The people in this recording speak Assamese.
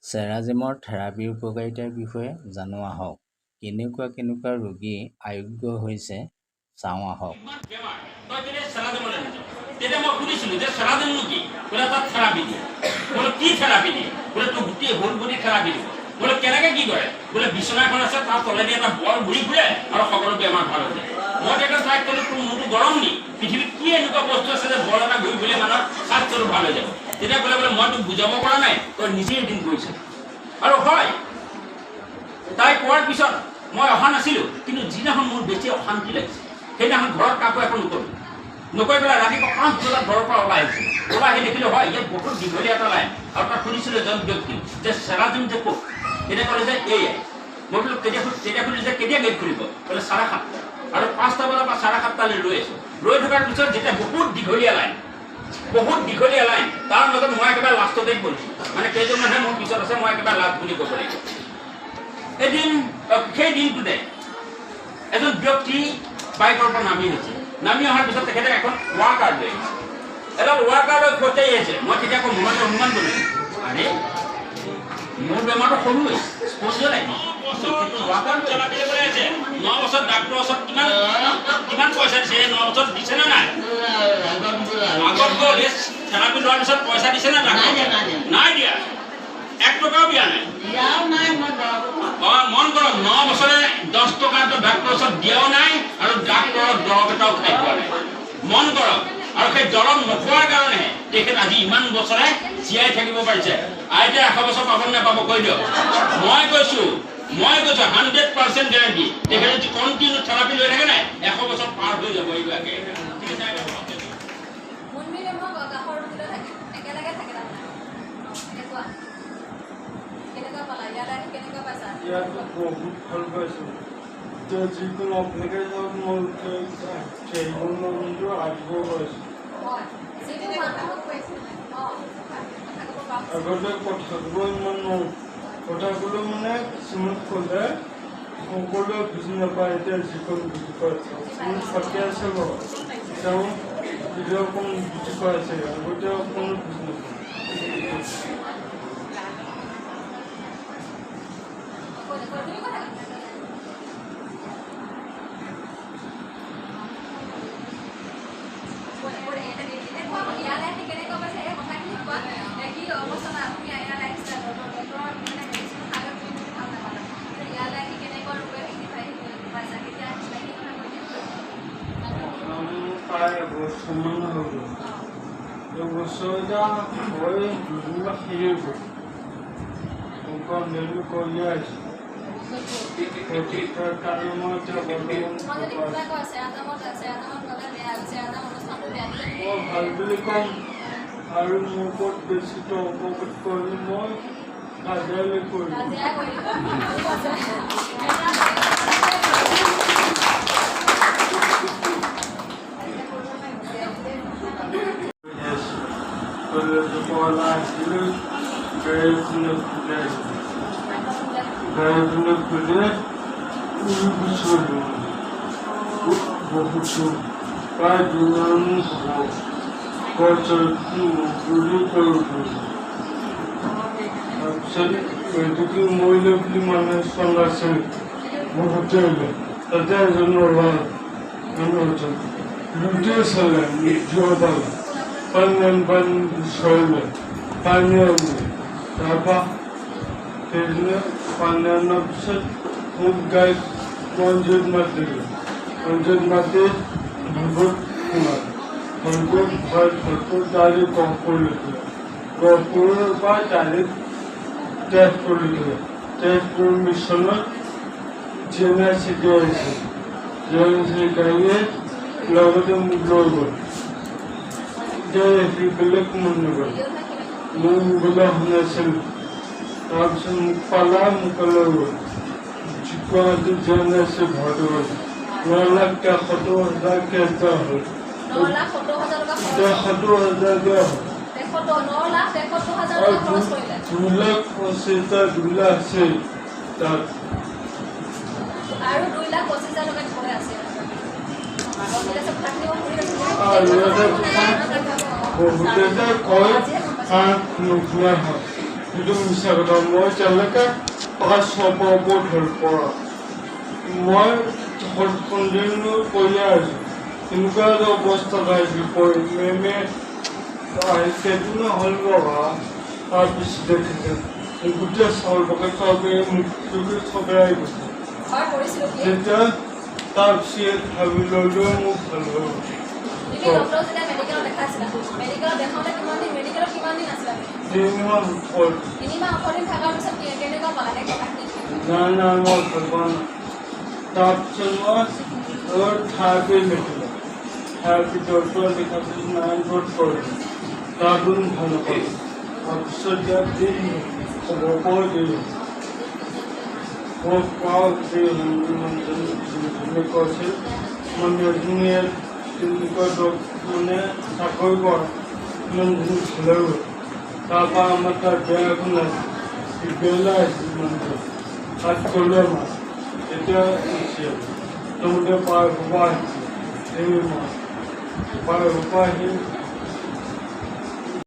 চেৰাজিমৰ থেৰাপিৰ উপকাৰিতাৰ বিষয়ে জানো আহক। কেনেকুৱা ৰোগী আৰোগ্য হৈছে চাওঁ আহক। তেতিয়া মই সুধিছিলোঁ যে চেৰাজিমনো কি? বোলে তাত থেৰাপি দিয়ে। বোলে কি থেৰাপি দিয়ে? বোলে তোৰ গোটেই হোল বডি থেৰাপি দিব। বোলে কেনেকৈ কি কৰে? বোলে বিচনাখন আছে তাৰ তলেদি এটা বল ঘূৰি ফুৰে আৰু সকলো বেমাৰ ভাল হৈ যায়। মই তেতিয়া তাইক ক'লো তোৰ মোৰটো গৰম নি? পৃথিৱীত কি এনেকুৱা বস্তু আছে যে বল এটা ঘূৰি ফুৰিলে মানুহৰ স্বাস্থ্যটো ভাল হৈ যাব? তেতিয়া ক'লে বোলে মই তোক বুজাব পৰা নাই, তই নিজেই এদিন কৰিছে। আৰু হয়, তাই কোৱাৰ পিছত মই অহা নাছিলোঁ, কিন্তু যিদিনাখন মোৰ বেছি অশান্তি লাগিছে সেইদিনাখন ঘৰত কাকো একো নকৰোঁ। নকৈ পেলাই ৰাতিপুৱা 5 বজাত ঘৰৰ পৰা ওলাই আহিছোঁ। ওলাই আহি দেখিলোঁ হয় ইয়াত বহুত দীঘলীয়া এটা লাইন, আৰু তাত সুধিছিলোঁ এজন ব্যক্তি যে চেৰাজিম যে ক'ত? তেতিয়া ক'লে যে এইয়াই। মই বোলো তেতিয়া সুধিলোঁ যে কেতিয়া গেট খুলিব? বোলে 7:30। আৰু 5টা বজাৰ পৰা 7:30লৈ ৰৈ আছোঁ। ৰৈ থকাৰ পিছত যেতিয়া বহুত দীঘলীয়া লাইন, তাৰ মাজত মই একেবাৰে লাষ্টতে কৰিছোঁ। মানে কেইজন মানুহে মোৰ পিছত আছে, মই একেবাৰে লাষ্ট বুলি ক'ব লাগিব। এদিন সেই দিনটোতে এজন ব্যক্তি বাইকৰ পৰা নামি আহিছে। নামি অহাৰ পিছত তেখেতে এখন ৱাকাৰ লৈ আহিছে। এডাল ৱাকাৰ লৈ খোজকাঢ়ি আহিছে। মই তেতিয়া আকৌ মনত অনুমান কৰিলোঁ, আৰে মোৰ বেমাৰটো সৰুৱে স্পঞ্জলাই 9 বছৰ ডাক্তৰৰ ওচৰত কিমান পইচা দিছে? 9 বছৰত দিছে নে নাই? আগত গ'ল থেৰাপি লোৱাৰ পিছত পইচা দিছে নে নাই দিয়া? 1 টকাও দিয়া নাই। মন কৰক, 9 বছৰে 10 টকা ডাক্তৰৰ ওচৰত দিয়াও নাই আৰু ডাক্তৰৰ দৰৱ এটাও খাই পোৱা নাই। মন কৰক, আৰু সেই দৰৱ নোখোৱাৰ কাৰণেহে তেখেত আজি ইমান বছৰে জীয়াই থাকিব পাৰিছে। আইতাই 100 বছৰ পাব নাপাব কৈ দিয়ক। মই কৈছোঁ 100% গেৰাণ্টি। তেখেতে যদি কণ্টিনিউ থেৰাপি লৈ থাকে নাই 100 বছৰ পাৰ হৈ যাব। এইবিলাকে ইয়াতো বহুত ভাল পাইছোঁ। এতিয়া যিকোনো আপোনাকে মই কিন্তু আহিব পাৰিছোঁ। আগতে কথাটো ইমান কথা ক'লেও মানে কিছুমান ক'লে সকলোৱে বুজি নাপায়। এতিয়া যিকোনো বুজি পাইছে, ফাটি আছে বাৰু তেওঁ ভিডিঅ' অকণ বুজি পাইছে, আগতে অকণো বুজি নাপায়। প্ৰায় এবছৰমান হৈ গ'ল। এবছৰ এতিয়া হৈ দুদিনমান সেয়ে গ'ল। কণ্টিনিউ কৰি আছোঁ। কাৰণে মই এতিয়া মই ভাল বুলি ক'ম, আৰু মোৰ ওপৰত বেছি অৱগত কৰি মই কাজিয়ালৈ কৰিম। গাড়ীখনে খুলে বহুত প্ৰায় 2 মাহ হ'ব। তাৰপিছত এইটোকে মৰিলে বুলি মানুহে চলাইছিল বহুতে। তাতে এজন ল'ৰা লুটে চালে যোৱাবাৰ পানী চৰিলে পানী আনিলে। তাৰপৰা সেইদিনা পানী অনাৰ পিছত মোক গাড়ীত পঞ্চায়ত মাতিলে। পঞ্চায়ত মাতি ভিতৰত সোমালে। পঞ্চায়ত ডাইৰেক্ট গহপুৰৰ পৰা ডাইৰেক্ট টেষ্ট কৰিলে। টেষ্ট কমিশ্যনত GNIC আহিছে। GNIC গাড়ীয়ে লগতে মোক লৈ গ'ল। এতিয়া সি বেলেগ মানুহ গ'ল, মোৰ মোবাইলৰ শুনাইছিল। তাৰপিছত মোক পালা, মোক লৈ গ'ল। গুৱাহাটী GNIC ভৰ্তি হ'ল। 9,70,000 কেছ দিয়া হ'ল। 70,000 দিয়া হ'ল। 2,25,000 2,00,000 আছে তাত। আৰু 2,25,000 টকা ঘৰে আছে। বহুতে কয় নোপোৱা হয়। সেইটো মিছা কথা মই তেওঁলোকে 500 ওপৰত হ'ল পৰা মই কণ্টিনিউ কৰিয়ে আছোঁ এনেকুৱা এটা অৱস্থাত আহিছিল পৰি মেমে সেইটো নহ'ল বাবা তাৰপিছত দেখিছে গোটেই চাউল পকে চবেই মুখটোকে চবেই আহি গৈছে হয় কৰিছিলোঁ কি তেতিয়া তাৰপিছত ভাবি ল'লেও মোক ভাল হ'ল তুমি ডক্টৰ যেতিয়া মেডিকেলত দেখাইছিলা মেডিকেলত দেখাওঁতে কিমান দিন মেডিকেলত কিমান দিন আছিলা 3 মাহ হ'ল 3 মাহ 8 দিন থকাৰ পিছত কেনেকুৱা পালাগে কথাখিনি না মই ভাল পোৱা নাই তাৰপিছত মই থাৰ্পি লিখিলোঁ থাৰ্পি ডক্টৰ দেখাইছিল 9 কৰিলোঁ তাতো ভাল নাপালোঁ তাৰপিছত ইয়াত দিলোঁ খবৰ দিলোঁ মোক পাওঁ মানুহজনে কৈছিল মানুহজনীয়ে তেনেকুৱা মানে চাকৰি কৰা মানুহজনী ভালেও তাৰপৰা আমাৰ তাত বেয়া এখন আছিল বেলা আছিল মানুহজন তাত ক'লে আমাৰ এতিয়া তেওঁলোকে পাৰ হোপা আহিছিল এই মাহ পাৰ হোপা আহি